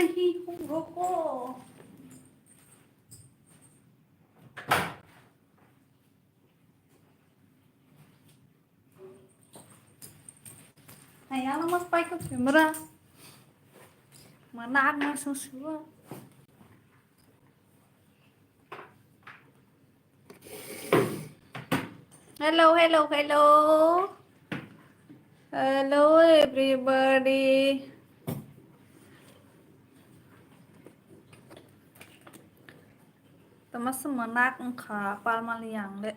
रही हूँ, रुको। Này nó mất bay cái gì mà ra mà nát nó sương sương. Hello, hello, hello. Hello everybody. Temas menak engkau palmaliang deh.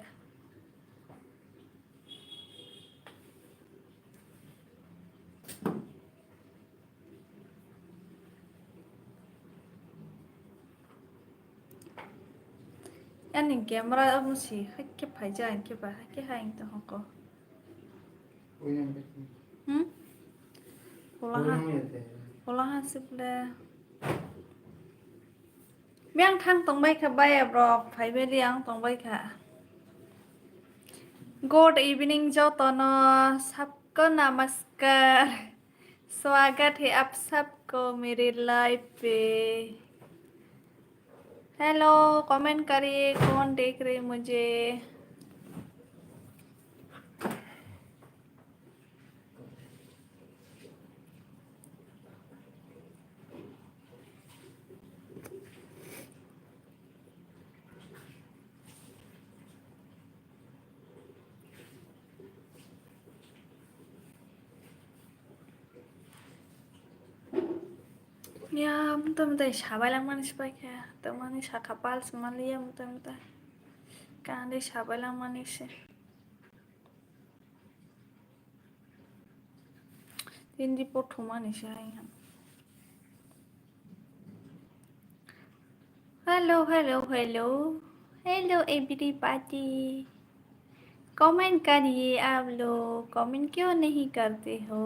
Anh camera ông gì hết cái phải ra anh cái bà cái hai anh tao không có. Pulahan siple. Miang thang tong bay ka bay abrok phải bên đi ăn tong bay ka. Good evening जो तोनो सबको नमस्कार। स्वागत है आप सबको मेरे live पे। Hello, comment करिए कौन देख रहे मुझे। Ya, muntah-muntah siapa yang manis baik ya? Teman ini kapal semalia muntah-muntah. Kan ada siapa yang manis ya? Ini potu manis ya. Hello, hello, hello. Hello everybody. Comment करिए आप लोग, comment क्यों नहीं करते हो?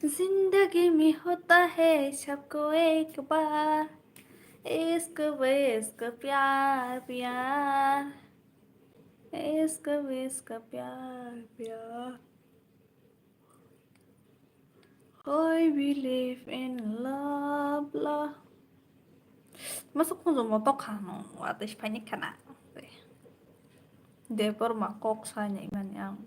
जिंदगी में होता है सबको एक बार, इश्क विश्क प्यार प्यार, इश्क विश्क प्यार प्यार। I believe in love love. Masuk kung zumotokano, atas panik ka na. Depor makok sa niya iman yang.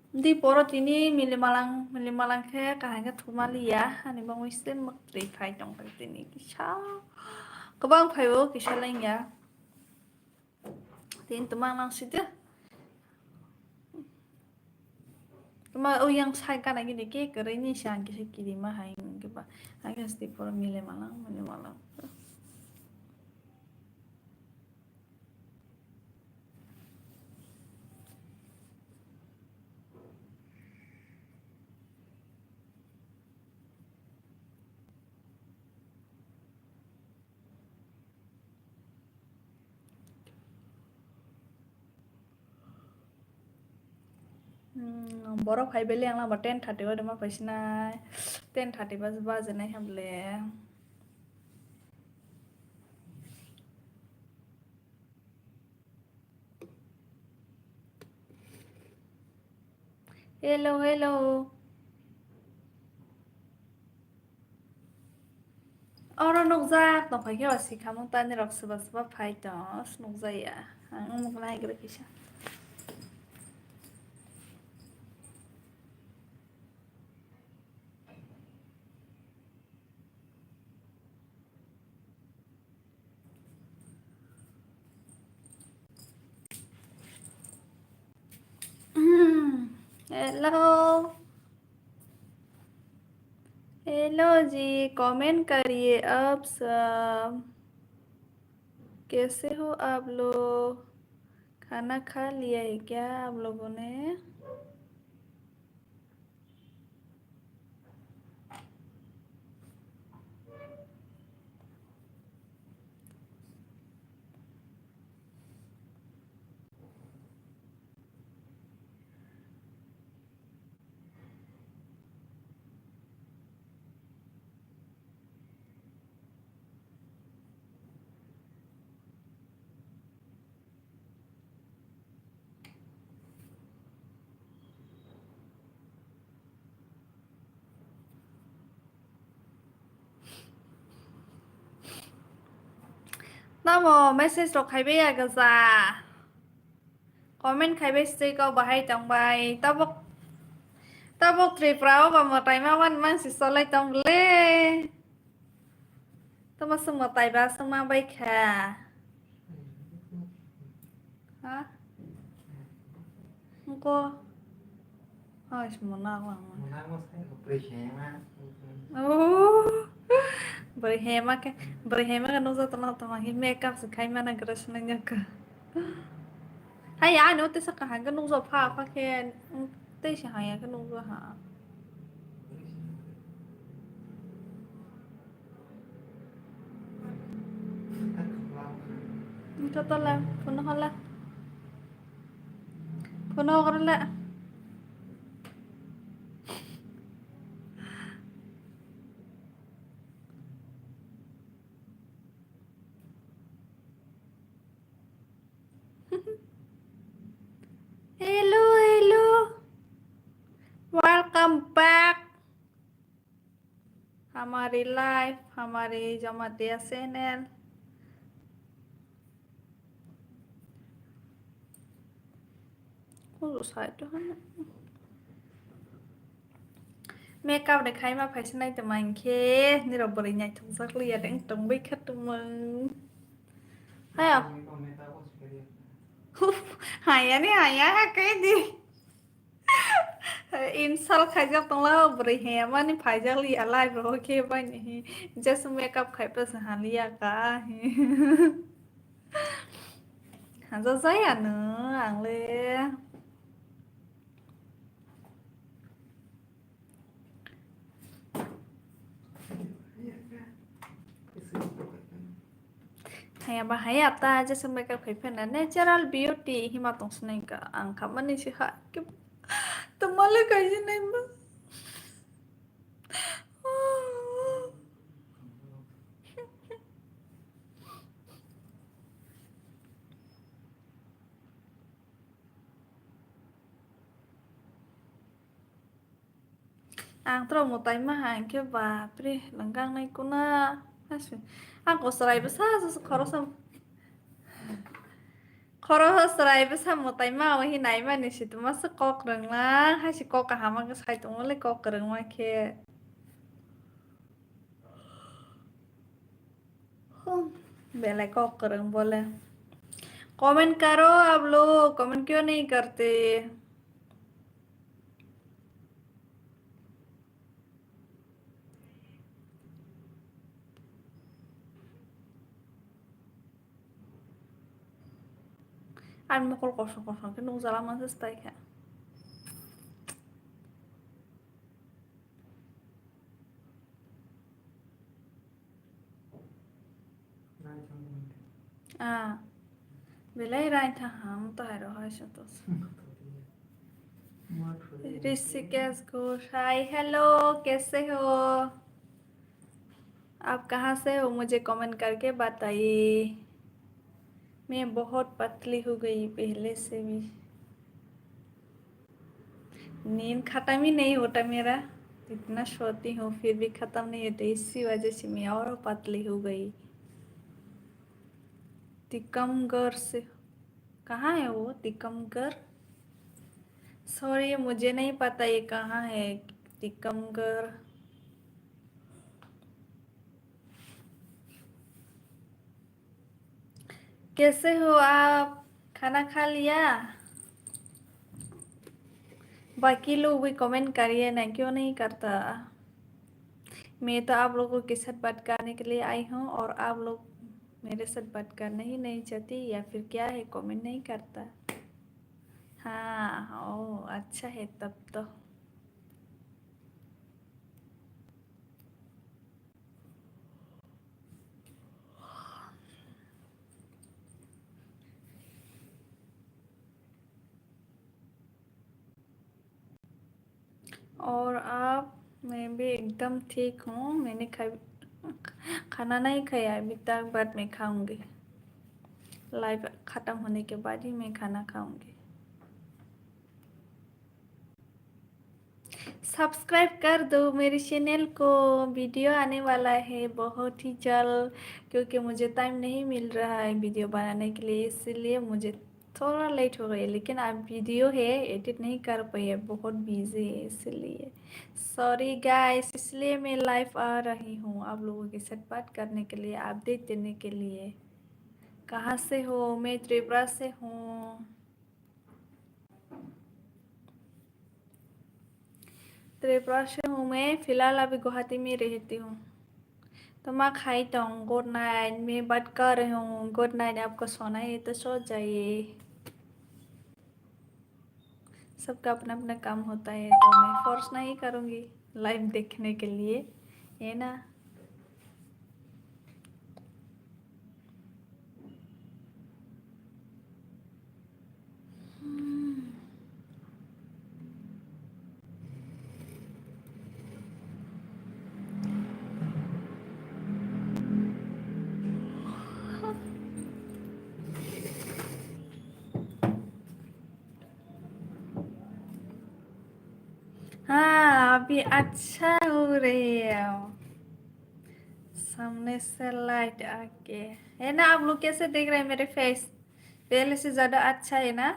Di porot ini milimalang kaya kahanga tumali ya. Ani bang wisdom mag-trify tong pagtini. Kisha. Kabang payo, kisha lang ya. Tin tumang lang siya. Tuma yang sai ka lagi deke kere ini siang kisi kiri mah haing ke ba. Haing di porot milimalang. Borok hai beli yang lama 10:30 udah mah pasina 10:30 bas naik hamle. Hello, hello. Orang nukza, no phải cái gì kamu tanya rak sebab phải đó nukza ya. Ngomong lagi kira kisah. Hello. Hello जी, comment करिए अब सब। कैसे हो आप लोग? खाना खा लिया है क्या आप लोगों ने? ना मो मैसेज रो खाइबे या गजा कमेंट खाइबे से को बाहाय तंबाय तबक ट्रिप्राव बा मताय मा wan मानसि सलाय तंगले तमा सं मताय बा सं मा बायखा ha को हास मना lang berhema kan usa tanah tanah hi makeup se khai mana crush na nya ka hay ya no te sa ka han kan usa pha pha ke te si hay kan usa ha cho to la phun ho कर la hello welcome back हमारी life हमारी Jamatia channel को side हो makeup để khai mà phải xin này tụi mình khe như là body nhảy thùng sắc lia đang trồng bích khách tụi mình thấy không hay á cái gì इंसाल खाइजाक तंला बरै हे माने फाइजाक लिया live रो के बानी जैसे makeup खाइपस हालिया का हाजा जायानो आंले हाया बाहाया ता जैसे मेकअप खाइफेना नेचुरल ब्यूटी हिमा तंसनाय का आं खामानि से हा के तुम्हाले काजे नाही बा ang tro mo tay mahang ke ba pre langgang nay ko na ang ko saray basa sa khoro saray basa mo tay ma wa hinay ma ni si tuma sa kok rang lang ha si kok ka hama ka sai tuma le kok rang ma ke बेला Kock करें बोले comment करो आप लोग comment क्यों नहीं करते ăn mà con kosong cái nung salah masih steak ya à बेला राइन था हम तो है रहा है तो ऋषिकेश घोष हाय हेलो कैसे हो आप कहाँ से हो मुझे कमेंट करके बताइए मैं बहुत पतली हो गई पहले से भी नींद खत्म ही नहीं होता मेरा इतना सोती हूँ फिर भी खत्म नहीं होता इसी वजह से मैं और पतली हो गई तिकमगढ़ से कहाँ है वो तिकमगढ़ सॉरी मुझे नहीं पता ये कहाँ है तिकमगढ़ कैसे हो आप खाना खा लिया बाकी लोग भी कमेंट करिए ना क्यों नहीं करता मैं तो आप लोगों के साथ बात करने के लिए आई हूँ और आप लोग मेरे साथ बात करना ही नहीं चाहती या फिर क्या है कमेंट नहीं करता हाँ ओ अच्छा है तब तो और आप मैं भी एकदम ठीक हूँ मैंने खाना नहीं खाया अभी तक बाद में खाऊंगी लाइव ख़त्म होने के बाद ही मैं खाना खाऊंगी सब्सक्राइब कर दो मेरे चैनल को। वीडियो आने वाला है बहुत ही जल्द, क्योंकि मुझे टाइम नहीं मिल रहा है वीडियो बनाने के लिए, इसलिए मुझे थोड़ा लेट हो गई। लेकिन अब वीडियो है, एडिट नहीं कर पाई है, बहुत बिजी है, इसलिए सॉरी गाइस। इसलिए मैं लाइव आ रही हूँ आप लोगों के साथ बात करने के लिए, अपडेट देने के लिए। कहाँ से हो? मैं त्रिपुरा से हूँ। त्रिपुरा से हूँ मैं, फिलहाल अभी गुवाहाटी में रहती हूँ। तो मैं खाई तो गुड नाइट, मैं बात कर रही हूँ। गुड नाइट, आपको सोना है तो सो जाइए। सबका अपना अपना काम होता है, तो मैं फोर्स नहीं करूँगी लाइव देखने के लिए, है ना। हाँ, अभी अच्छा हो रही है। सामने से लाइट आके, है ना। आप लोग कैसे देख रहे हैं मेरे फेस? पहले से ज्यादा अच्छा है ना?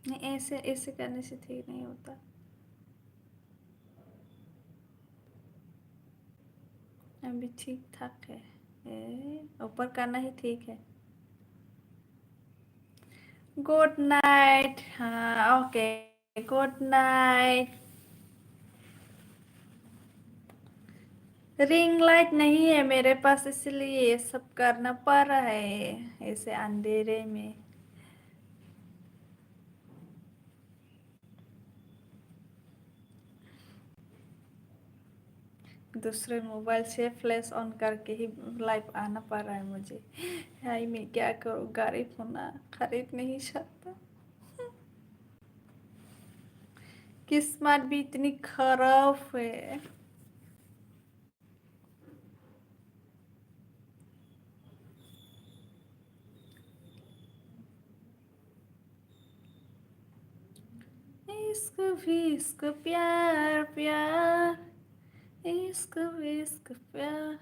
नहीं, ऐसे ऐसे करने से ठीक नहीं होता। अभी ठीक ठाक है। ऊपर करना ही ठीक है। Good night. हाँ, okay. Good night. Ring light नहीं है मेरे पास, इसलिए ये सब करना पड़ रहा है ऐसे अंधेरे में। दूसरे मोबाइल से फ्लैश ऑन करके ही लाइव आना पड़ रहा है मुझे। हाय, मैं क्या करूँ, गरीब हूँ ना, खरीद नहीं सकता। किस्मत भी इतनी खराब है। इश्क भी इश्क, प्यार प्यार, इश्क भी इश्क, प्यार।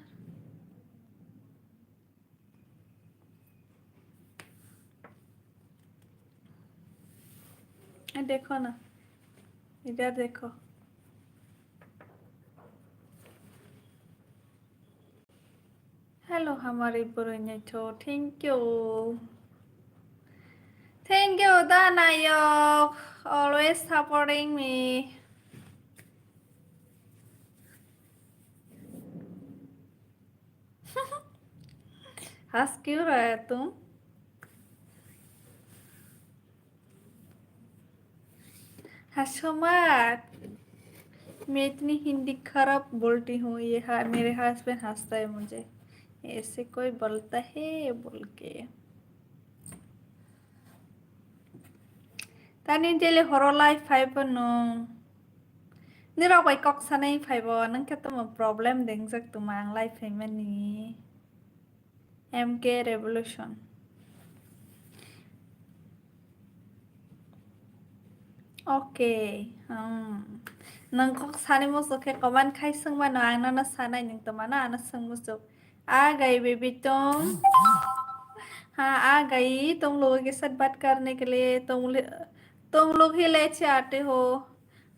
देखो ना, इधर देखो। हेलो हमारे बुरे तो thank you. Thank you, Danayok, always supporting me. हंस क्यों रहा है तुम? हंसो मत। मैं इतनी हिंदी खराब बोलती हूँ, ये मेरे हस्बैंड हंसता है मुझे, ऐसे कोई बोलता है बोल के। तानी डेली हरो लाइफ फाइव नो। निरावै कक सानै फाइव नों क्या तुम प्रॉब्लम देंग जग तुम आंग लाइफ फेमनी। MK revolution. ओके। नोंखौ सानै मुसुखे कमान खाइ सोंबानो आंनानो सानाय नों तमाना आना सों मुसुक। आ गई बेबी तुम। हाँ, आ गई तुम लोगों के साथ बात करने के लिए। तुम लोग ही लेके आते हो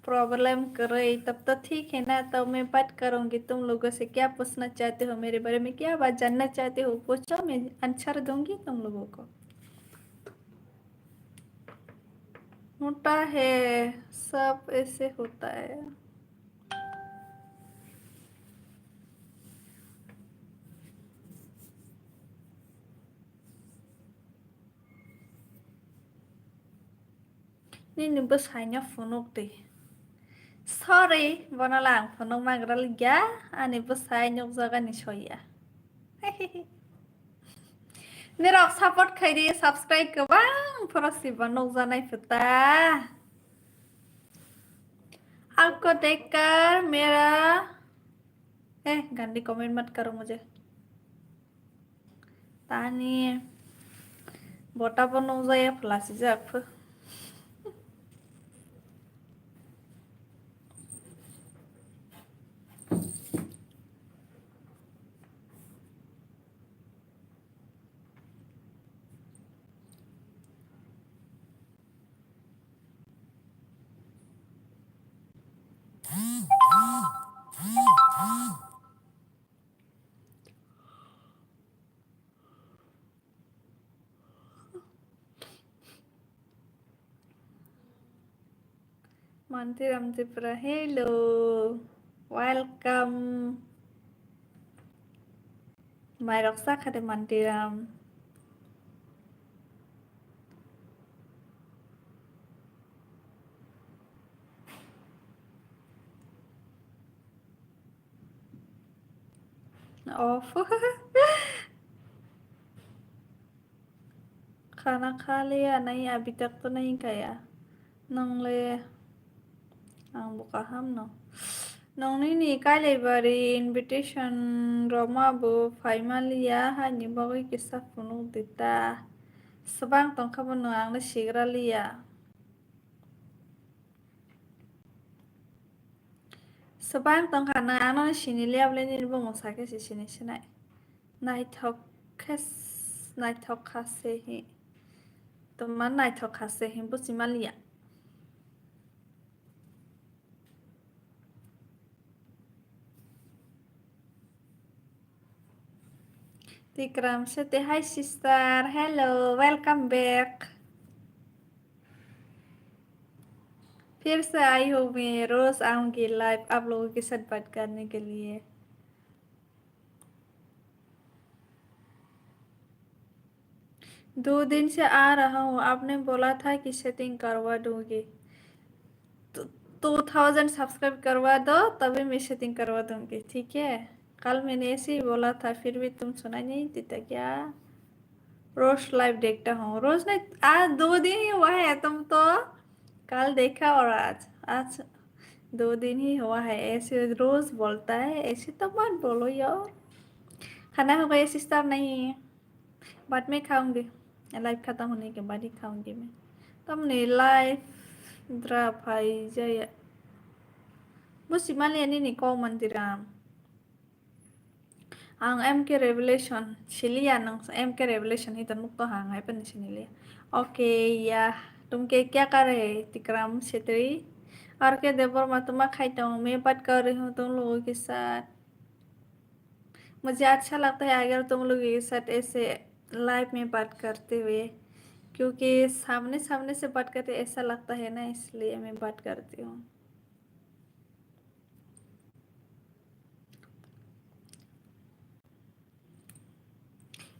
प्रॉब्लम करे, तब तो ठीक है ना। तब मैं बात करूंगी। तुम लोगों से क्या पूछना चाहते हो, मेरे बारे में क्या बात जानना चाहते हो, पूछो, मैं आंसर दूंगी तुम लोगों को। होता है, सब ऐसे होता है। Ini besarnya funuk deh. Sorry, bana lang funuk magral ya. Ani besarnya usaha ni soya. Nirok support kiri subscribe ke bang. Prosi bana usaha naik peta. आपको देखकर मेरा गंदी कमेंट मत करो मुझे। तानी बोटा पर नौ जाए फ्लासी जाप। Mantiram Tripura, hello, welcome. Mairoksa kade Mantiram. Off. खाना खा लिया नहीं? अभी तक तो नहीं खाया नंगले आंबो kaham no nongni ni kale bari invitation roma bo faimalia hani bagoi kisa funu dita sabang tong khabon no angna sigra liya sabang tong khana angna sinilia bleni bo mosake sini sinai naithok khas naithok khase hi toman naithok khase hi bo simalia Tikram Seti, hi sister, hello, welcome back. फिर से आई हूँ मैं, रोज आऊंगी live आप लोगों के साथ बात करने के लिए। 2 दिन से आ रहा हूँ, आपने बोला था कि सेटिंग करवा दूंगी। 2000 सब्सक्राइब करवा दो तभी मैं सेटिंग करवा दूंगी, ठीक है? कल मैंने ऐसे ही बोला था, फिर भी तुम सुना नहीं देता क्या? रोज लाइव देखता हूँ, रोज नहीं, आज 2 दिन ही हुआ है, तुम तो कल देखा और आज 2 दिन ही हुआ है। ऐसे रोज बोलता है, ऐसे तो मत बोलो यार। खाना हो गया सिस्टर? नहीं, बाद में खाऊंगी, लाइव खत्म होने के बाद ही खाऊंगी मैं। तुमने लाइव द्रा भाई जय busy मालियानी ni ko mandiram ang MK Revelation Chilia nang MK Revelation ही तनुक तो hàng है पन चिनिले। ओके या तुम के क्या कर रहे हैं तिकराम छेत्री और के देवर मैं तुम्हें खाईता हूँ, मैं बात कर रही हूँ तुम लोगों के साथ। मुझे अच्छा लगता है अगर तुम लोग के साथ ऐसे लाइव में बात करते हुए, क्योंकि सामने सामने से बात करते ऐसा लगता है ना, इसलिए मैं बात करती हूँ।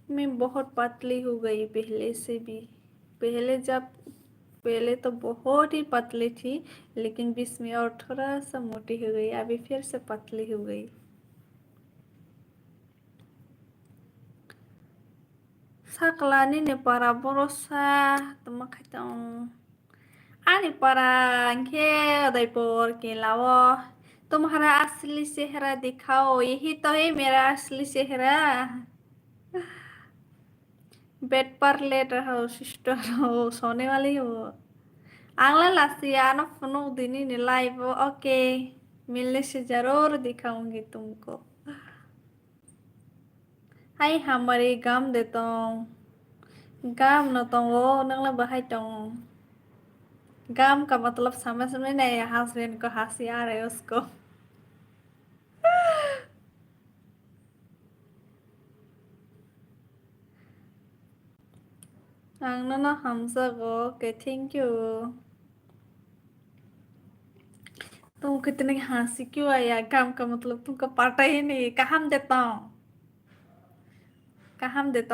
मैं बहुत पतली हो गई पहले से भी। पहले तो बहुत ही पतली थी, लेकिन बीच में और थोड़ा सा मोटी हो गई, अभी फिर से पतली हो गई। Saklani ne para borosa tumakatong ani para के उदयपुर के लाओ, तुम्हारा असली चेहरा दिखाओ, यही तो है मेरा असली चेहरा। बेड पर लेट रहो सिस्टर हो, सोने वाली हो। अगला लासियानो फनो दिनी ने लाइव, ओके मिलने से जरूर दिखाऊंगी तुमको। हाय हमारे गाम देता हूँ, गाम न तो वो नंगला बहाई गाम का मतलब समझ में नहीं, हस्बैंड को हंसी आ रही है उसको। ना हमसा को के थैंक यू। तुम कितनी हंसी क्यों आया? काम का मतलब तुमको पता ही नहीं, कहाँ देता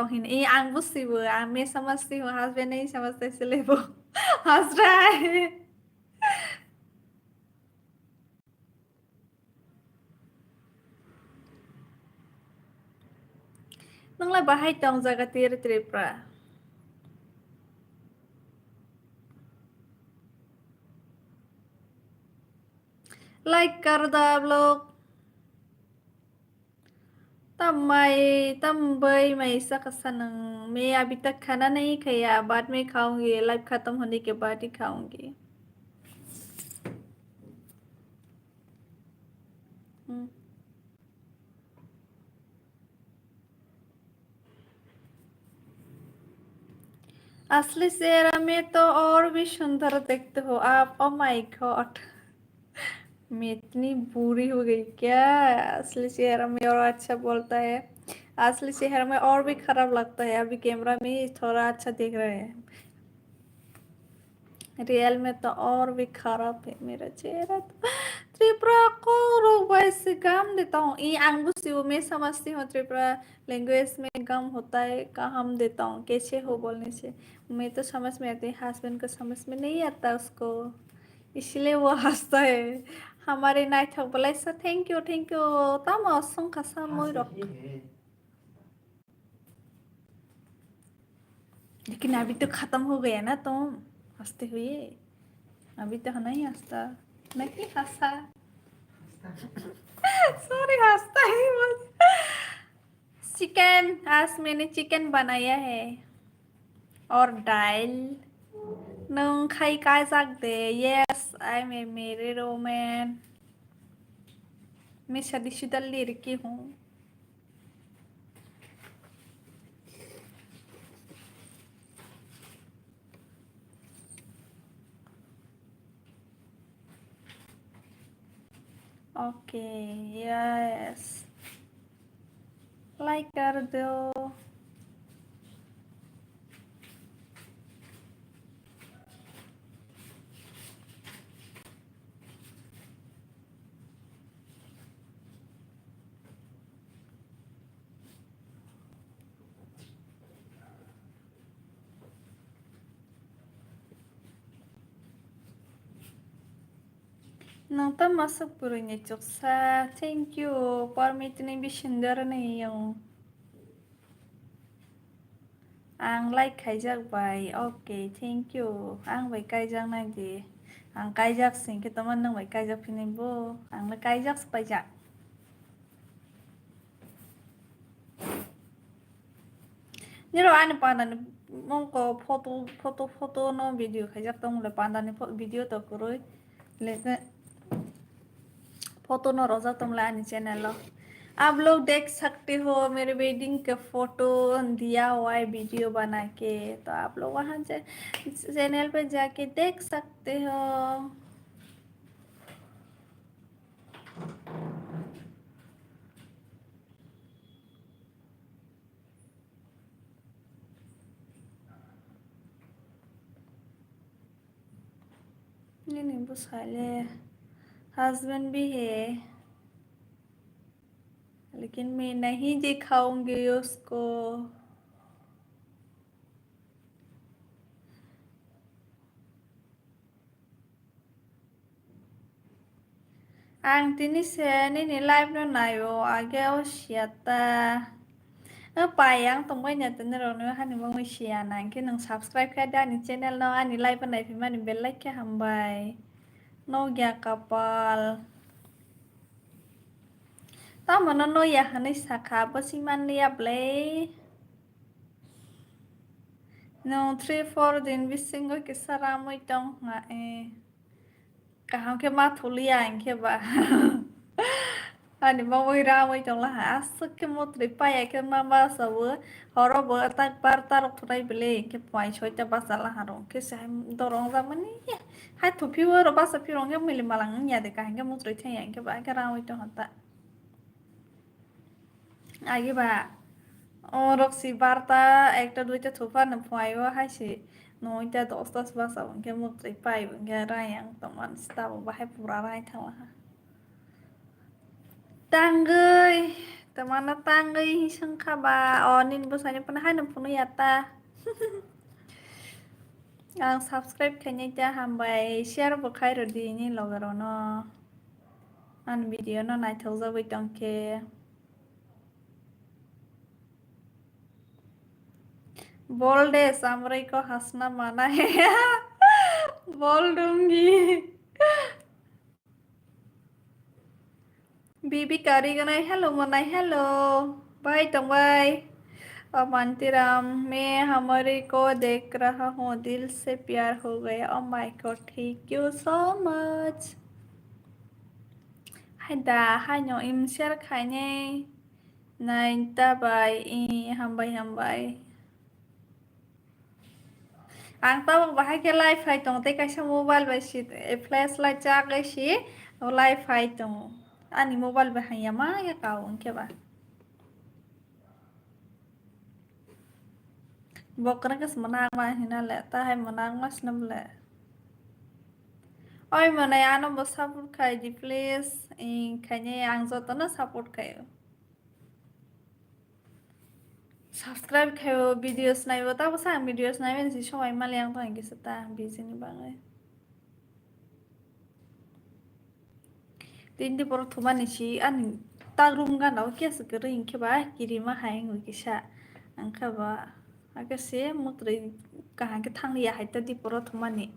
हूँ ये आंग बुस्सी वो मैं समझती हूँ, हस्बैंड नहीं समझते इसलिए वो हंस रहा है। नंगला बाहाई तंग जगह तेरे त्रिपुरा लाइक कर दो आप लोग। तम बई मैं ऐसा कसा नंग, मैं अभी तक खाना नहीं खाया, बाद में खाऊंगी, लाइव खत्म होने के बाद ही खाऊंगी। असली चेहरा में तो और भी सुंदर देखते हो आप। ओ माय गॉड, मैं इतनी बुरी हो गई क्या? असली चेहरा में और अच्छा बोलता है, असली चेहरा में और भी खराब लगता है। अभी कैमरा में थोड़ा अच्छा दिख रहा है, रियल में तो और भी खराब है मेरा चेहरा तो। त्रिपुरा को वैसे गम देता हूँ, ये आंगुसियो मैं समझती हूँ त्रिपुरा लैंग्वेज में गम होता है का हम देता हूँ, कैसे हो बोलने से मैं तो समझ में आती है, हस्बैंड को समझ में नहीं आता उसको, इसलिए वो हंसता है। हमारे नाइट थक बोला सर थैंक यू तम असं खसा मोई रख। लेकिन अभी तो खत्म हो गया ना तुम हंसते हुए, अभी तो नहीं हंसता, नहीं हंसा। सॉरी हंसता ही बस। चिकन आज मैंने चिकन बनाया है और दाल। नों खाई काय सकते? यस आई एम ए मेरे रोमैन, मैं शादीशुदा लड़की हूँ। ओके यस लाइक कर दो। Nang ta masuk purunya Jogja. Thank you. Permitnya बिसुन्दर नहीं हूँ। आं लाइक खाइजाबाय। Okay thank you. आं बाय गायजाक नायदि। आं गायजाकसिं खिथामान नों बाय गायजाकफिनैबो। आंलाय गायजाकस बायजा। निरो आने पांदानि मौको फोटो नो वीडियो खाइजाक तंगले पांदानि वीडियो तो करोय। लेकिन फोटो न रोजा तुम लानी चैनल। आप लोग देख सकते हो मेरे वेडिंग का फोटो दिया हुआ है वीडियो बना के, तो आप लोग वहाँ चैनल पे जाके देख सकते हो। ये नींबू साले हस्बैंड भी है, लेकिन मैं नहीं दिखाऊंगी उसको। आं दिनैसो नैनि लाइभ नायो आगेयाव सियाता पायang tongbai na tenero no hani mo siya na ke nang subscribe ka dani channel no ani live na fi mani bell like ka hambai no gya kapal ta mana no ya hani sakha basiman ya play no 3-4 din bisingo ke saramoi tong nga kaham ke ma thulia ang ke ba ani mau ra moi tong la asuk ke motri paya ke mama sabu horo bo tak par tar thurai bele ke pai choi ta basala haro ke sai dorong ra mani hai thu piwa ro basa pirong ke mili malang nya de ka ke motri thai yang ke ba ke ra moi tong hata agi ba ও Roxie বার্তা একটা দুইটা থোপা না ফুয়াইও হাসি নয়টা দশটা বাসা বনকে মুত্রি পাই বনকে রায়াং তমান স্তাবো বাহাই পুরা রায় থালা tanggay temana tanggay hisang ka ba onin busanya panahan ng puno yata ang subscribe kanya ja hambay share bo khairo di ni logaro no an video no nai thauza wi tongke बोल दे सामरे को हंसना माना है बोल दूंगी बीबी कारीगन hello मनाई hello bye तुम bye अब मंतीराम मैं हमारे को देख रहा हूँ दिल से प्यार हो गया oh my God thank you so much hai da hai nhỏ im share khai nhé này ta bài hầm bài ang tawag bahay ke live hay tong te kasi mobile ba si flash light cha ke si life हाय तो आनी mobile बाहाया मा या काउन के बा बकरा के मनाग मा हिना ले ताहाय मनाग मा स्नम ले ओय मने आनो बो सपोर्ट खाय di please खायने आं जतनो सपोर्ट खायो सब्सक्राइब खायो भिडियोस नायबो ताबो सा भिडियोस नायबे जि सबाय माले आं थांगे सता बिजिनि बाङै Tindi por thumani si ani tagrum gana o kes gering ke ba kiri ma haing wi kisa angka ba aga se mutri kahan ke thang ya hai ta di por thumani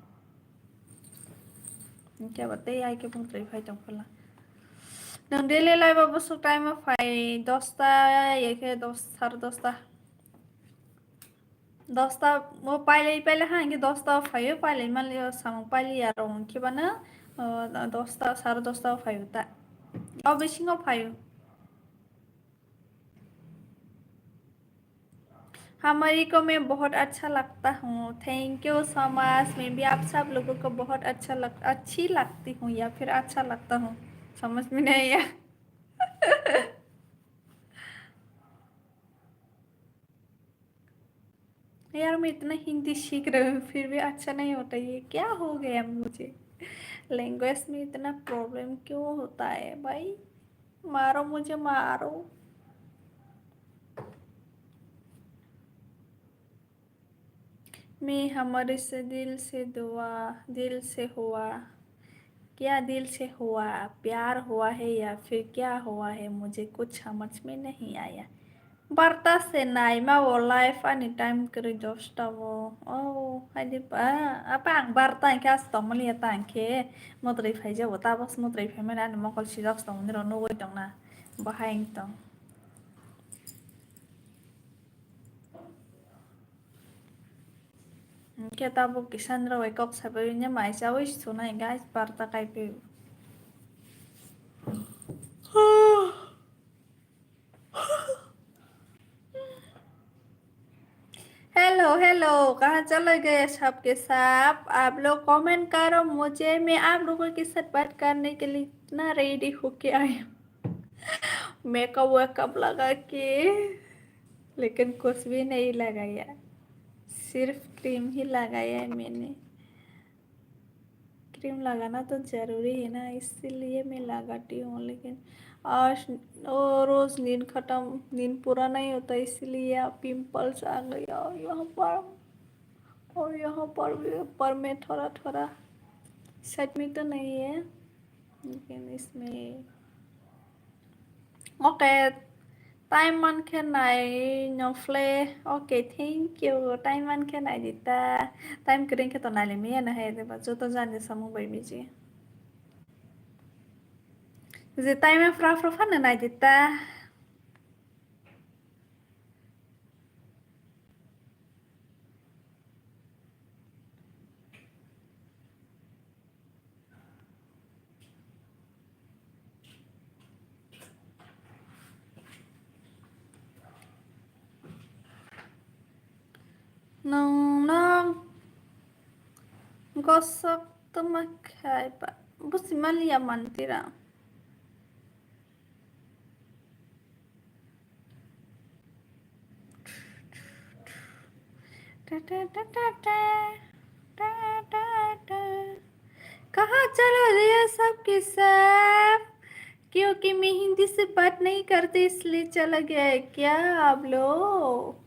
ke ba te ai ke mutri phai tong phala nang daily life ba so time phai 10টা ye ke 10 10:30 10টা mo paile hangi 10টা phayo paile mali samang paile ya rong ke bana 10টা 10:30 phayo ta अब basin फायो हमारी को मैं बहुत अच्छा लगता हूँ थैंक यू सो मच मैं भी आप सब लोगों को बहुत अच्छी लगती हूँ या फिर अच्छा लगता हूँ समझ में नहीं आया यार मैं इतना हिंदी सीख रही हूँ फिर भी अच्छा नहीं होता ये क्या हो गया मुझे लैंग्वेज में इतना प्रॉब्लम क्यों होता है भाई मारो मुझे मारो मैं हमारे से दिल से हुआ क्या दिल से हुआ प्यार हुआ है या फिर क्या हुआ है मुझे कुछ समझ में नहीं आया Barta senai ma wo life anytime kiri josta wo oh hadi pa apa ang barta ang kas tong mali ta ang ke modri phai je wo ta bos modri phai mena ni mokol si josta tong ni ro no tong na bahang tong ke ta bo kisan ro wake up sabe nya mai sa wis suna guys barta kai pe hello hello कहाँ चले गए सबके सब आप लोग comment करो मुझे मैं आप लोगों के साथ बात करने के लिए इतना रेडी होके आई मेकअप वेकअप लगा के लेकिन कुछ भी नहीं लगाया सिर्फ क्रीम ही लगाया है मैंने क्रीम लगाना तो ज़रूरी है ना इसीलिए मैं लगाती हूँ लेकिन आज रोज़ नींद पूरा नहीं होता इसीलिए पिंपल्स आ गया यहाँ पर और यहाँ पर भी ऊपर में थोड़ा थोड़ा साइड में तो नहीं है लेकिन इसमें ओके टाइम मन के नाई नोफ्ले ओके थैंक यू टाइम मन के नाई दिता टाइम करें के तो नाले में ना है देखो जो तो जाने समूह बेबी जी जे टाइम में फ्रा फ्रा फन नाई दिता nong nong gosok to makai pa busi malia mantira ta ta ta ta ta ta ta ta कहाँ चला गया सबके सब क्योंकि मैं हिंदी से बात नहीं करती इसलिए चला गया है क्या आप लोग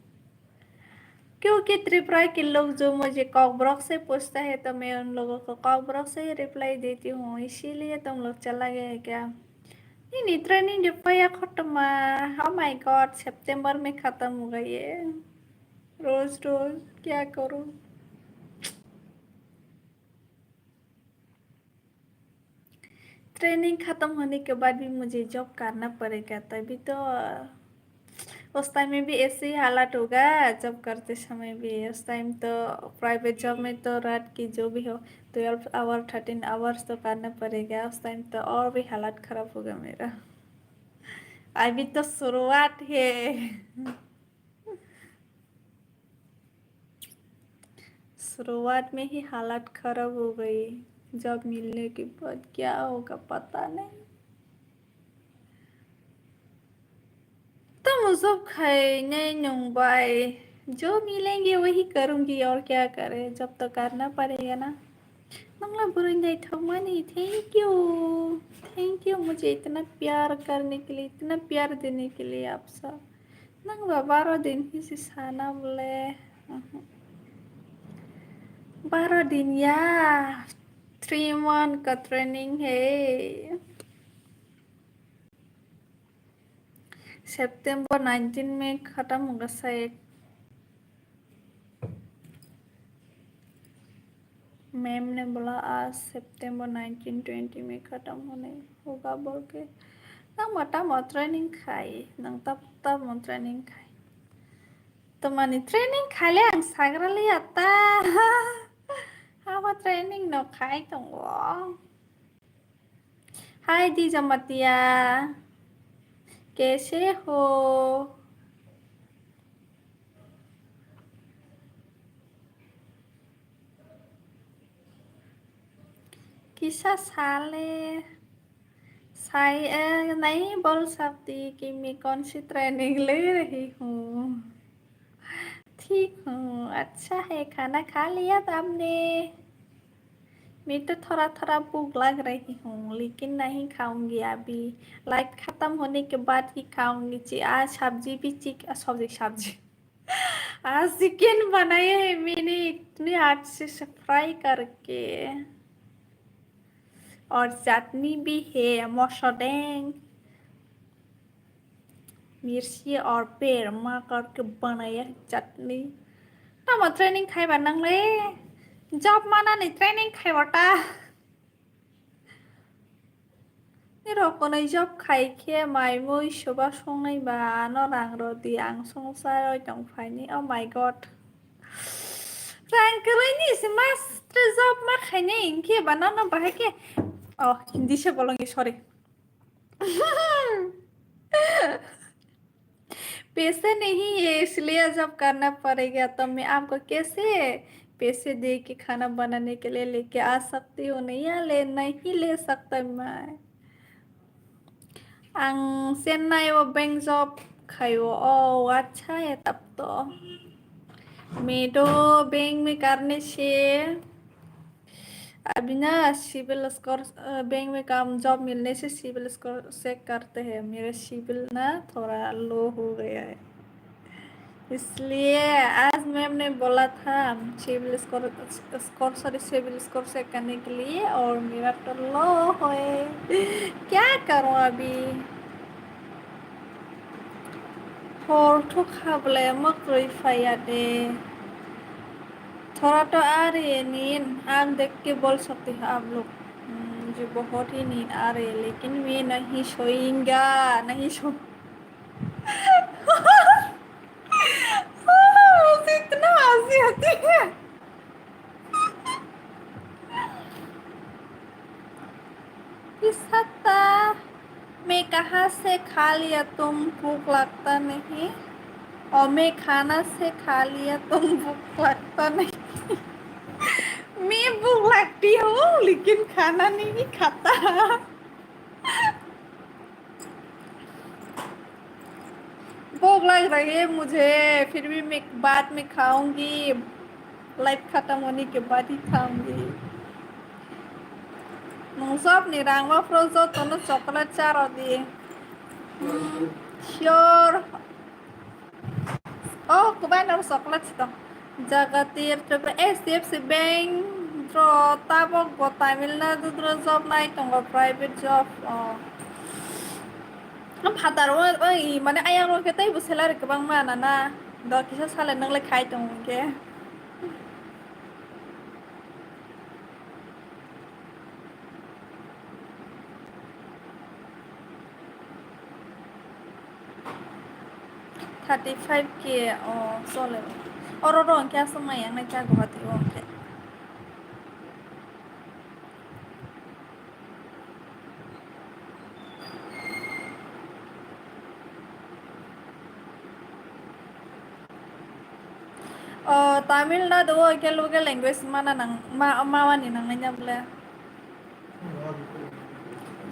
क्योंकि त्रिपुरा के लोग जो मुझे कॉकब्रॉक से पूछता है तो मैं उन लोगों को कॉकब्रॉक से ही रिप्लाई देती हूँ इसीलिए तुम लोग चला गया है क्या नहीं ट्रेनिंग जब पाया खत्म oh माय गॉड सितंबर में खत्म हो गई है रोज रोज क्या करूँ ट्रेनिंग खत्म होने के बाद भी मुझे जॉब करना पड़ेगा तभी तो उस टाइम में भी ऐसे ही हालात होगा जब करते समय भी उस टाइम तो प्राइवेट जॉब में तो रात की जो भी हो 12 आवर 13 आवर्स तो करना पड़ेगा उस टाइम तो और भी हालात खराब होगा मेरा अभी तो शुरुआत है शुरुआत में ही हालात खराब हो गई जॉब मिलने के बाद क्या होगा पता नहीं। तुम सब खाने नुंबाई, जो मिलेंगे वही करूंगी और क्या करें, जब तो करना पड़ेगा ना। नंगला बुरुंजाई थमानी, थैंक यू मुझे इतना प्यार करने के लिए, इतना प्यार देने के लिए आप सब। नंगला 12 दिन ही से साना बोले 12 दिन या 3 मंथ का ट्रेनिंग है। सितंबर 19 में खत्म होगा शायद। मैम ने बोला आज सितंबर 19-20 में ख़त्म होने होगा बोल के। नंग मता मो ट्रेनिंग खाई, नंग तब तब मो ट्रेनिंग खाई। तो मानी ट्रेनिंग खाले आं सागराली आता। हाँ ट्रेनिंग न खाई तो वो। हाय दी जमतिया, कैसे हो? किसा साले नहीं बोल सकती कि मैं कौन सी ट्रेनिंग ले रही हूँ। ठीक हूँ, अच्छा है। खाना खा लिया था आपने? मैं तो थोड़ा थोड़ा भूख लग रही हूँ लेकिन नहीं खाऊंगी अभी। लाइट खत्म होने के बाद ही खाऊंगी जी। आज सब्जी भी सब्जी आज चिकन बनाए है मैंने इतने हाथ से फ्राई करके, और चटनी भी है मसोडेंग मिर्ची और पेरमा करके बनाया चटनी। तब ट्रेनिंग खाइबा नंगले जब माना नहीं ट्रेनिंग खाइबाटा Nirokko job खाइखे माइ मुइ सोबा संनायबा नरां रदि आं संसार दं फाइनि oh my god Rangkeli si mas job ma खाइने इनके बनाना बाहे के oh हिंदी से बोलेंगे sorry पैसे नहीं है इसलिए जब करना पड़ेगा तो मैं आपको कैसे पैसे दे के खाना बनाने के लिए लेके आ सकती हूँ? नहीं ले सकता मैं। Ang Chennai वो बैंक जॉब खायो ओ अच्छा है तब तो। मैं तो बैंक में करने से अभी ना सिविल स्कोर बैंक में काम जॉब मिलने से सिविल स्कोर चेक करते हैं। मेरा सिविल ना थोड़ा लो हो गया है इसलिए आज मैम ने बोला था सिविल स्कोर चेक करने के लिए और मेरा तो लो है क्या करूं अभी। हरथ' खाब्ले मक्रै फाया दे थोड़ा तो आ रही है नींद। आँख देख के बोल सकते हैं आप लोग मुझे बहुत ही नींद आ रही है लेकिन मैं नहीं सोऊंगा नहीं सो मुझे इतना हंसी आती है। किसता मैं कहाँ से खा लिया तुम भूख लगता नहीं और मैं खाना से खा लिया तुम भूख लगता नहीं। मैं भूख लगती हूँ लेकिन खाना नहीं खाता। भूख लग रही है मुझे फिर भी मैं बाद में खाऊंगी। लाइफ खत्म होने के बाद ही खाऊंगी। नोंसब रांवा फ्रोजो तो चॉकलेट चार दिए sure oh kebanyakan coklat sih toh jagatir coba SDFC Bank dro tabok go Tamil Nadu dro job naik tonggo private job oh father माने आयां के तै बुसेलार गोबां माना ना द किसा साले नंगले खाइ दं के 35K oh sole oro dong kya समय yang naik jago hati wong ke Tamil Nadu ke luge language mana nang ma ni nang nanya bela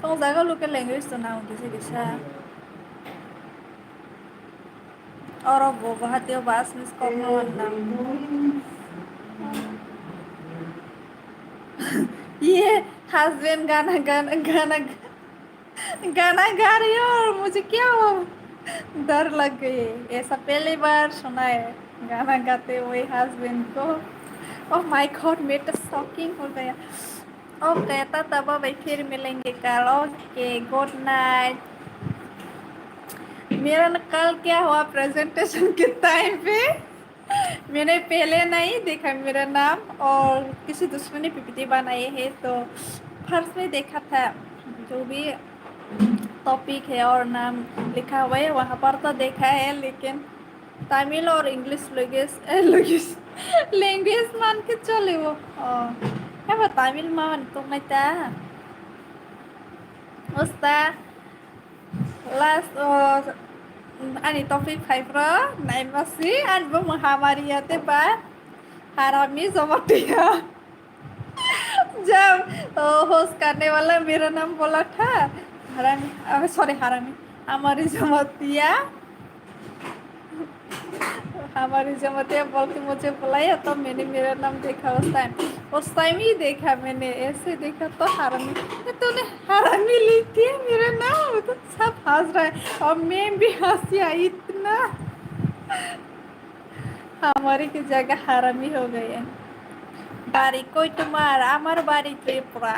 Con giá có luôn cái language tuh nào किसी के साथ और अब वो बहुत ही बात miss करना वरना ये हस्बैंड गाना गाना गाना गाना गा रही हो और मुझे क्या हो डर लग गई है। ऐसा पहली बार सुना है गाना गाते हुए हस्बैंड को। ओह माय गॉड मैं तो शॉकिंग हो गया। ओके तो तब भाई फिर मिलेंगे कल। Okay good night. मेरा ना कल क्या हुआ प्रेजेंटेशन के टाइम पे मैंने पहले नहीं देखा मेरा नाम और किसी दूसरे ने पीपीटी बनाई है तो फर्स्ट में देखा था जो भी टॉपिक है और नाम लिखा हुआ है वहाँ पर तो देखा है लेकिन तमिल और इंग्लिश लैंग्वेज लैंग्वेज मान के चले वो क्या वो तमिल मान तो नहीं था उसका last ani topik 5 naik masih an memahami ya teba harami sama dia जब होस्ट करने वाला मेरा नाम बोला था हरामी सॉरी हरामी हमारी जमातिया हमारी जमातिया बोल के मुझे बुलाया तो मैंने मेरा नाम देखा उस टाइम ही देखा मैंने ऐसे देखा तो हरामी तूने हरामी लिखी है मेरा नाम तो सब हंस रहा है और मैं भी हंसी आई इतना हमारी की जगह हरामी हो गई है बारी कोई तुम्हारा हमारे बारी त्रिपुरा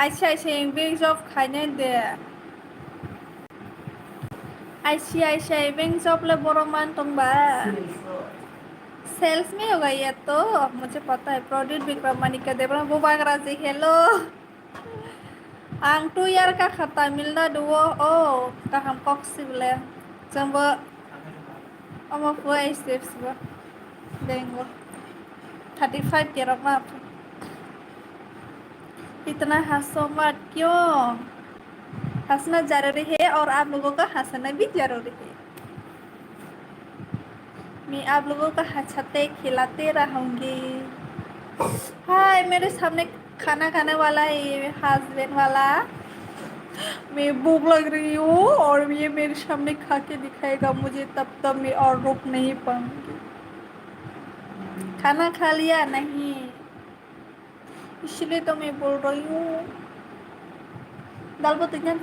ICICI बैंक जॉब खाने दे ICICI बैंक जॉब ले बोरोमान तुम बा सेल्स में होगा ये तो मुझे पता है प्रोड्यूट विक्रमानिका देवरा वो बागरा जी हेलो आं टू यार का खाता मिलना दुओ ओ का हम पॉसिबल जंबो अमो फुआ स्टेप्स बा देंगो 35 के रमा इतना हंसो मत क्यों हंसना जरूरी है और आप लोगों का हंसना भी जरूरी है मैं आप लोगों का हंसाते खिलाते रहूंगी हाय मेरे सामने खाना खाने वाला है ये हस्बैंड वाला मैं भूख लग रही हूँ और ये मेरे सामने खा के दिखाएगा मुझे तब तक मैं और रुक नहीं पाऊंगी खाना खा लिया नहीं इसलिए तो मैं बोल रही हूँ दाल बोतल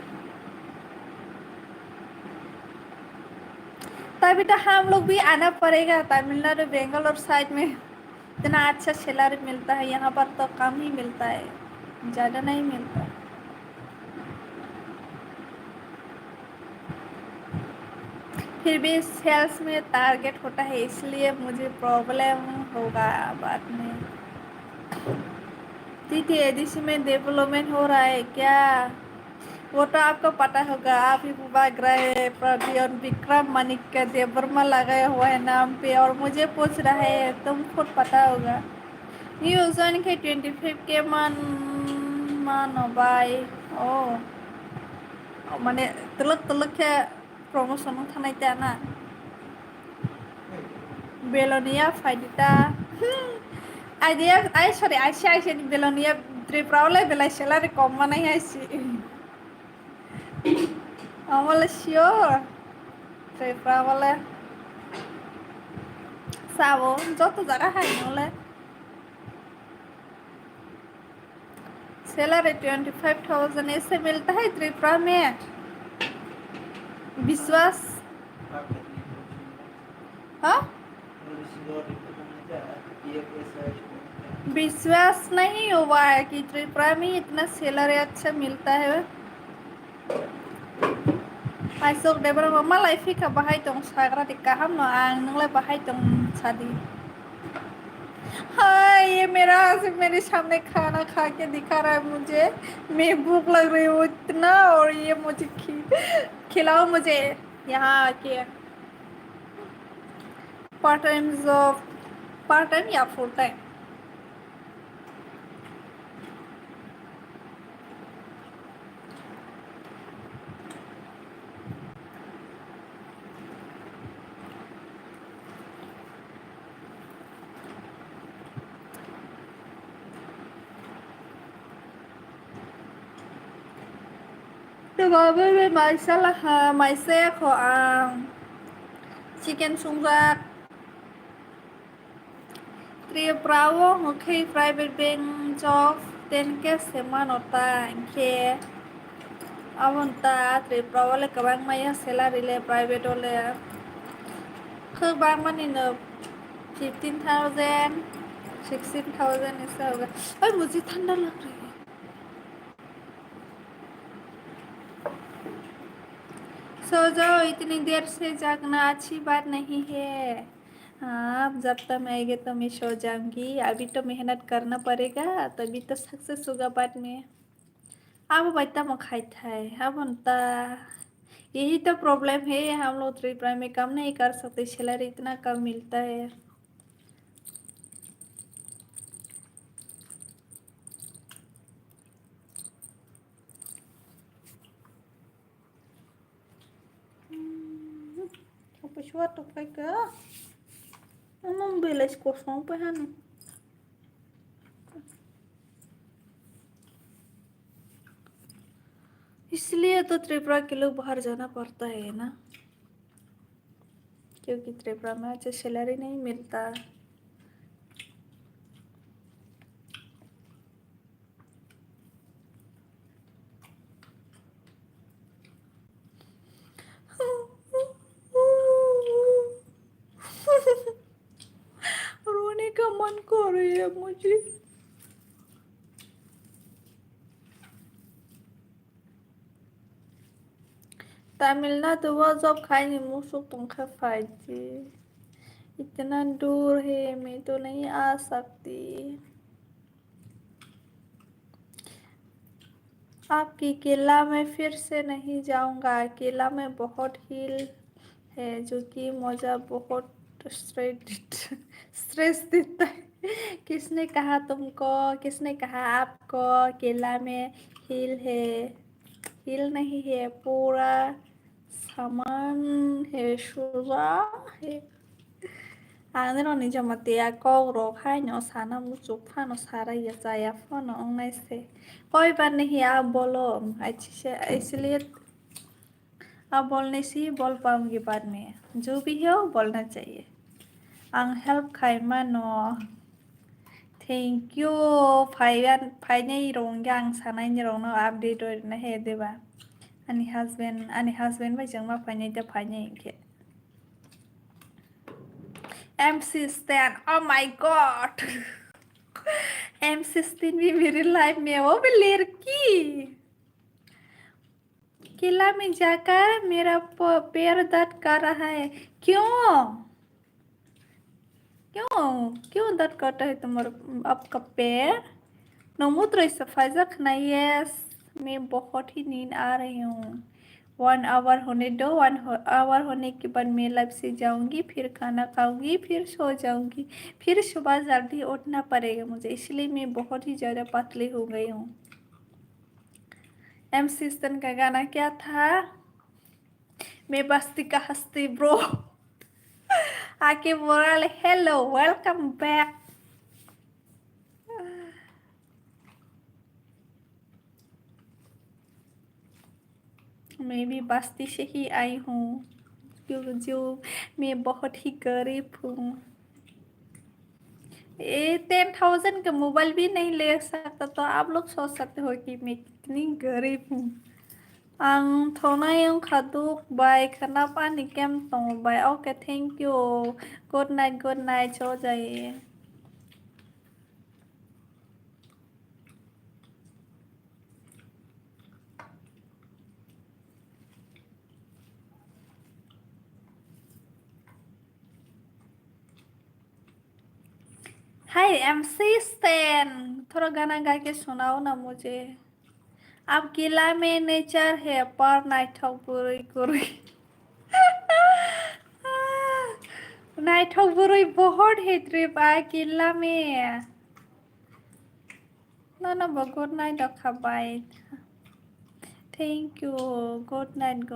तभी तो हम लोग भी आना पड़ेगा तमिलनाडु बेंगलोर साइड में इतना अच्छा सैलरी मिलता है यहाँ पर तो कम ही मिलता है ज़्यादा नहीं मिलता फिर भी सेल्स में टारगेट होता है इसलिए मुझे प्रॉब्लम होगा बाद में ठीक है एडीसी में डेवलपमेंट हो रहा है क्या वो तो आपको पता होगा आप ही भाग रहे प्रद्योन विक्रम मानिक का देवर्मा लगाया हुआ है नाम पे और मुझे पूछ रहा है तुम खुद पता होगा न्यूज़न के 25 के मान बाय ओ माने तलक के प्रमोशन थानाय जाना बेलोनिया फाइडिटा आइडिया आई सॉरी आइसी बेलोनिया त्रिपुरावले बेलाय सैलारि कम माने आइसी Amala sure त्रिपुरावले सावो যত জায়গা হাই নলে सैलरी 25,000 ऐसे मिलता है त्रिपुरा में विश्वास हाँ विश्वास नहीं हुआ है कि त्रिपुरा में इतना सैलरी अच्छा मिलता है माइसोक देबर मामा लाइफी का बाहाय दं साग्रा दिक्का हम न आं नंगला बाहाय दं सादी हाय ये मेरा मेरे सामने खाना खा के दिखा रहा है मुझे मैं भूख लग रही हूँ इतना और ये मुझे खिलाओ मुझे यहाँ आके पार्ट टाइम या full time Rồi với mày sẽ là mày sẽ có chicken sung rak Tria bravo okay private bank job ten ke semanota ke avonta tria bravo le kabang maya salary le private le คือบางมันนี่เนอะ15,000 16,000 ऐसा होगा और मुझे ठंडा लग रही है सो जाओ इतनी देर से जागना अच्छी बात नहीं है हाँ जब तक मैं आएगी तो मैं सो जाऊंगी अभी तो मेहनत करना पड़ेगा तभी तो सक्सेस होगा बाद में अब बच्चा मखाई था अब बनता यही तो प्रॉब्लम है हम लोग त्रिपुरा में काम नहीं कर सकते सैलरी इतना कम मिलता है apa suatu mereka membeles kosong pehan इसलिए तो त्रिपुरा के लोग बाहर जाना पड़ता है ना क्योंकि त्रिपुरा में अच्छा सैलरी नहीं मिलता रोने का मन कर रही है मुझे तमिलनाडु वो जब खाएंगे मुझे तुम खा पाएगी इतना दूर है मैं तो नहीं आ सकती आपकी किला में फिर से नहीं जाऊंगा किला में बहुत हिल है जो कि मुझे बहुत स्ट्रेस देता है किसने कहा तुमको किसने कहा आपको किला में हिल है हिल नहीं है पूरा सामान है शुरा है आंनो निजा मतिया कौरो खाइनो साना मुचुक फानो सारा ये जाया फोनो ऑनलाइन से कोई बात नहीं आप बोलो अच्छे इसलिए आप बोलने से ही बोल पाऊंगी बाद में जो भी है वो बोलना चाहिए आं हेल्प खाइमानो थैंक यू फाइनाय रंग आं सानायनि रंग अपडेट ओरैनो हे देबा आंनि हाजबेन्ड बायजों मा फाइनाय दा फाइनाय के MC Stan oh my god MC Stan भी मेरे लाइफ में वो भी लड़की किला में जाकर मेरा पैर दर्द कर रहा है क्यों क्यों क्यों दर्द करता है तुम्हारा आपका पैर नमूत्र सफाई रखना यस मैं बहुत ही नींद आ रही हूँ 1 आवर होने दो 1 आवर होने के बाद मैं लाइफ से जाऊंगी फिर खाना खाऊंगी फिर सो जाऊंगी फिर सुबह जल्दी उठना पड़ेगा मुझे इसलिए मैं बहुत ही ज़्यादा पतली हो गई हूँ MC स्टन का गाना क्या था मैं बस्ती का हस्ती ब्रो आके बोला हेलो वेलकम बैक मैं भी बस्ती से ही आई हूँ क्योंकि जो मैं बहुत ही गरीब हूँ 10,000 का मोबाइल भी नहीं ले सकता तो आप लोग सोच सकते हो कि मैं कितनी गरीब हूँ आं थोनायाव खादुकबाय खोनापा निकेम तंबाय okay thank you good night सो जाइए हाय MC स्टैन थोड़ा गाना गा के सुनाओ ना मुझे अब किला में नेचर है पर नाइथक बुरै गुरै नाइथक बुरै बहुत है ट्रिप आ किला में ना गुड नाइट खाबाय thank you good night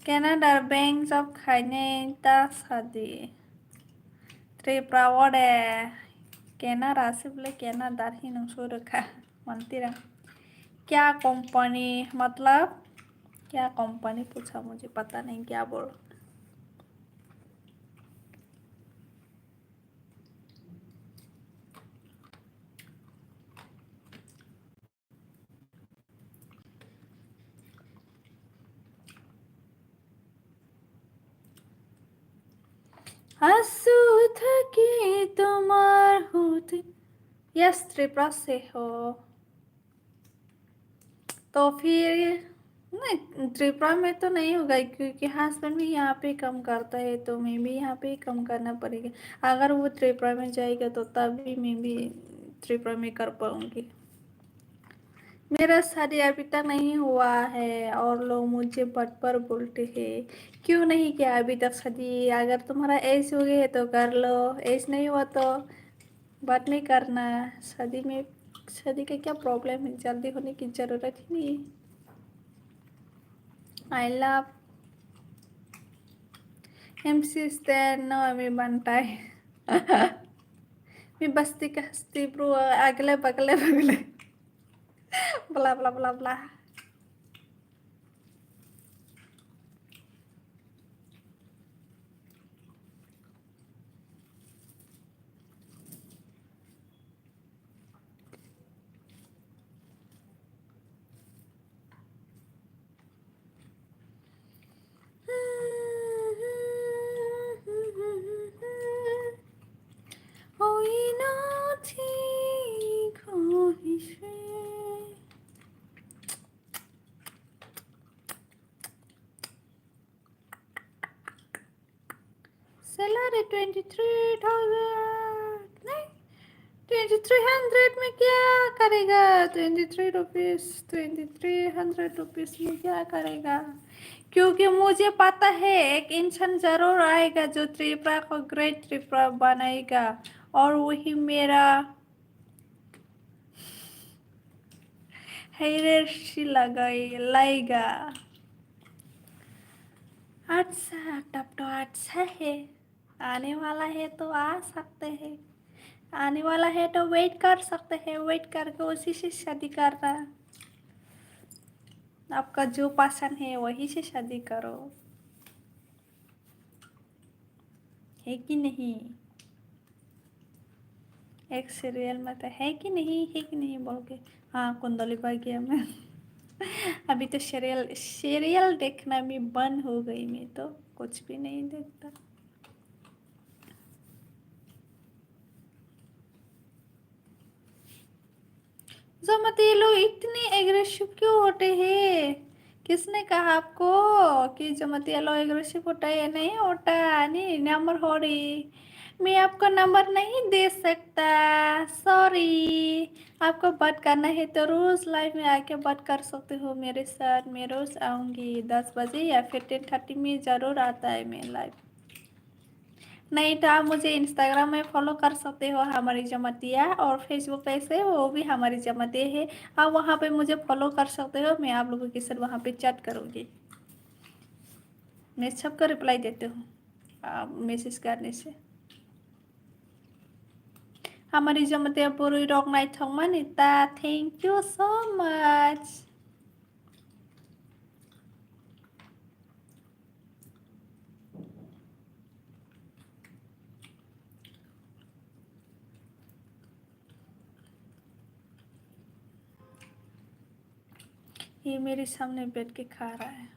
Canada bank जब खाने तासादी त्रिपुरा वडे कैनाडा से बोले कैनाडा ही नोंसोरखा मनतीरा क्या कंपनी मतलब क्या कंपनी पूछा, मुझे पता नहीं क्या बोल। हंसू थकी तुम्हार होते। यस, त्रिपुरा से हो तो फिर नहीं, त्रिपुरा में तो नहीं होगा क्योंकि हस्बैंड भी यहाँ पे कम करता है, तो मैं भी यहाँ पे ही कम करना पड़ेगा। अगर वो त्रिपुरा में जाएगा तो तभी मैं भी त्रिपुरा में कर पाऊंगी। मेरा शादी अभी तक नहीं हुआ है और लोग मुझे बट पर बोलते हैं क्यों नहीं किया अभी तक शादी। अगर तुम्हारा एज हो गया है तो कर लो, एज नहीं हुआ तो बात नहीं करना। शादी में शादी का क्या प्रॉब्लम है, जल्दी होने की ज़रूरत ही नहीं है। I love MC Stan, no, मैं बनता है। मैं बस्ती का हस्ती ब्रो, अगले बगले बगले bla bla bla bla. होई ना ठीक होई से। सैलरी 23,000 नहीं, 2300 में क्या करेगा? 23 रुपीज़, 2300 रुपीज़ में क्या करेगा? क्योंकि मुझे पता है एक इंसान जरूर आएगा जो त्रिपुरा को ग्रेट त्रिपुरा बनाएगा, और वही मेरा हायरार्की लाएगा। अच्छा, तब तो अच्छा है। आने वाला है तो आ सकते हैं, आने वाला है तो वेट कर सकते हैं, वेट करके उसी से शादी करना। आपका जो पसंद है वही से शादी करो, है कि नहीं? एक सीरियल में तो है कि नहीं, है कि नहीं बोल के। हाँ, कुंडली भाग्य में। अभी तो सीरियल सीरियल देखना भी बंद हो गई, मैं तो कुछ भी नहीं देखता। जमत ये लोग इतने एग्रेसिव क्यों होते हैं? किसने कहा आपको कि जमत ये लोग एग्रेसिव होता है? नहीं होता, नहीं नंबर हो रही। मैं आपको नंबर नहीं दे सकता, सॉरी। आपको बात करना है तो रोज लाइव में आके बात कर सकते हो मेरे साथ। मैं रोज आऊँगी 10 बजे या फिर 10:30 में ज़रूर आता है मैं लाइव। नहीं तो आप मुझे इंस्टाग्राम में फॉलो कर सकते हो, हमारी जमातिया, और फेसबुक पे से वो भी हमारी जमाती है। आप वहाँ पे मुझे फॉलो कर सकते हो, मैं आप लोगों के साथ वहाँ पे चैट करूँगी। मैं सबको रिप्लाई देती हूँ आप मैसेज करने से। हमारी जमातिया पूरी रॉक नाइट थमानिता, थैंक यू सो मच। ये मेरे सामने बैठ के खा रहा है,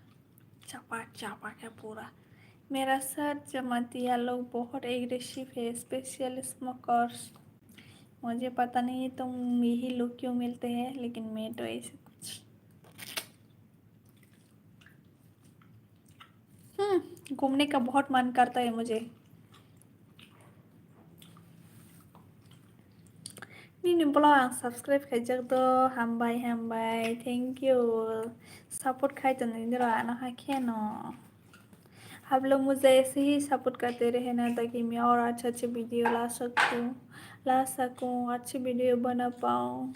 चपा चपा के पूरा। मेरा सर जमातिया लोग बहुत एग्रेसिव है, स्पेशल स्मोकर्स। मुझे पता नहीं तुम यही लोग क्यों मिलते हैं, लेकिन मैं तो ऐसे कुछ घूमने का बहुत मन करता है मुझे। Ini belum subscribe kayak tuh, hambai hambai, thank you. Support kayak tuh ini loh, anak haknya no. आप लोग मुझे ऐसे ही सपोर्ट करते रहे ना, ताकि मैं और अच्छे अच्छे वीडियो ला सकूँ, अच्छी वीडियो बना पाऊँ।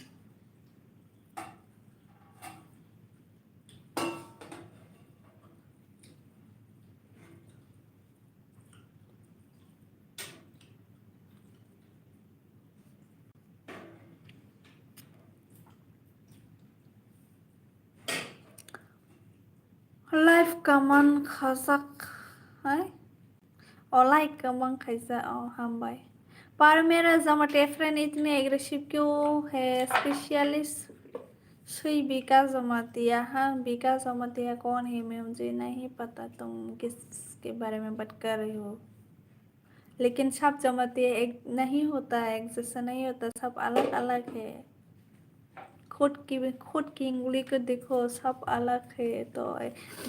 कमन खसक है और लाइक कमन खैसा हम भाई पर मेरा जमाते फ्रेंड इतने एग्रेसिव क्यों है स्पेशलिस्ट सुई बीका जमातिया। हाँ बीका जमातिया कौन है मैं मुझे नहीं पता तुम किसके बारे में बात कर रही हो। लेकिन सब जमातिया एक नहीं होता है एक जैसा नहीं होता सब अलग अलग है। खुद की उंगली को देखो सब अलग है तो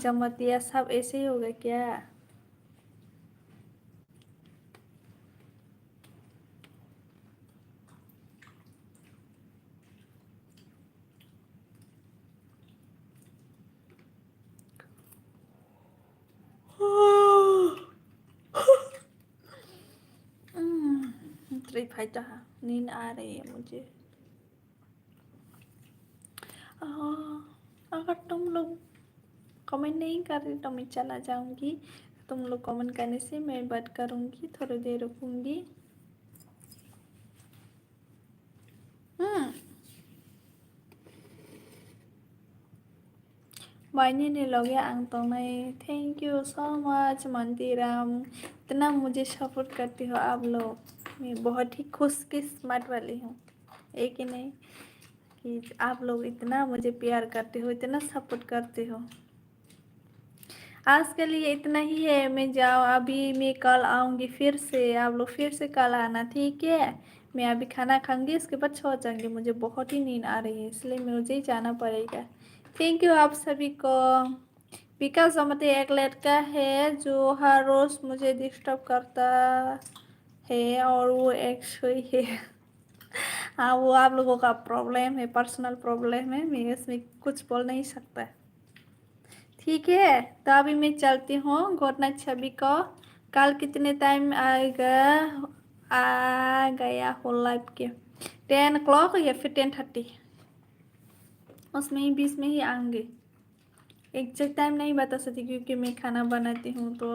जमातिया सब ऐसे ही होगा क्या। फाइटा नींद आ रही है मुझे। अगर तुम लोग कमेंट नहीं कर रही तो मैं चला जाऊंगी। तुम लोग कमेंट करने से मैं बात करूंगी थोड़ी देर रुकूंगी। मैंने नहीं लोगे आंग तो नहीं। थैंक यू सो मच मंतीराम इतना मुझे सपोर्ट करती हो आप लोग। मैं बहुत ही खुशकिस्मत वाली हूँ एक ही नहीं कि आप लोग इतना मुझे प्यार करते हो इतना सपोर्ट करते हो। आज के लिए इतना ही है। मैं जाओ अभी मैं कल आऊँगी फिर से आप लोग फिर से कल आना ठीक है। मैं अभी खाना खाऊंगी उसके बाद सो जाऊंगी मुझे बहुत ही नींद आ रही है इसलिए मुझे ही जाना पड़ेगा। थैंक यू आप सभी को। विकास जमते एक लड़का है जो हर रोज़ मुझे डिस्टर्ब करता है और वो एक सुई है। हाँ वो आप लोगों का प्रॉब्लम है पर्सनल प्रॉब्लम है मैं इसमें कुछ बोल नहीं सकता। ठीक है तो अभी मैं चलती हूँ गुड नाइट सभी को। कल कितने टाइम आएगा आ गया हो लाइव के 10 o'clock या फिर 10:30 उसमें ही 20 में ही आएंगे। एग्जैक्ट टाइम नहीं बता सकती क्योंकि मैं खाना बनाती हूँ तो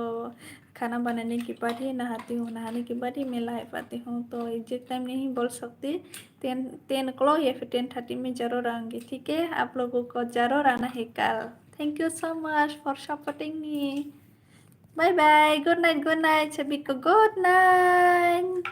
खाना बनाने के बाद ही नहाती हूँ नहाने के बाद ही मैं लाइव आती हूँ तो एग्जैक्ट टाइम नहीं बोल सकती। 10 o'clock या फिर 10:30 में ज़रूर आऊँगी ठीक है। आप लोगों को ज़रूर आना है कल। Thank you so much for supporting me. Bye bye good night सभी को गुड नाइट।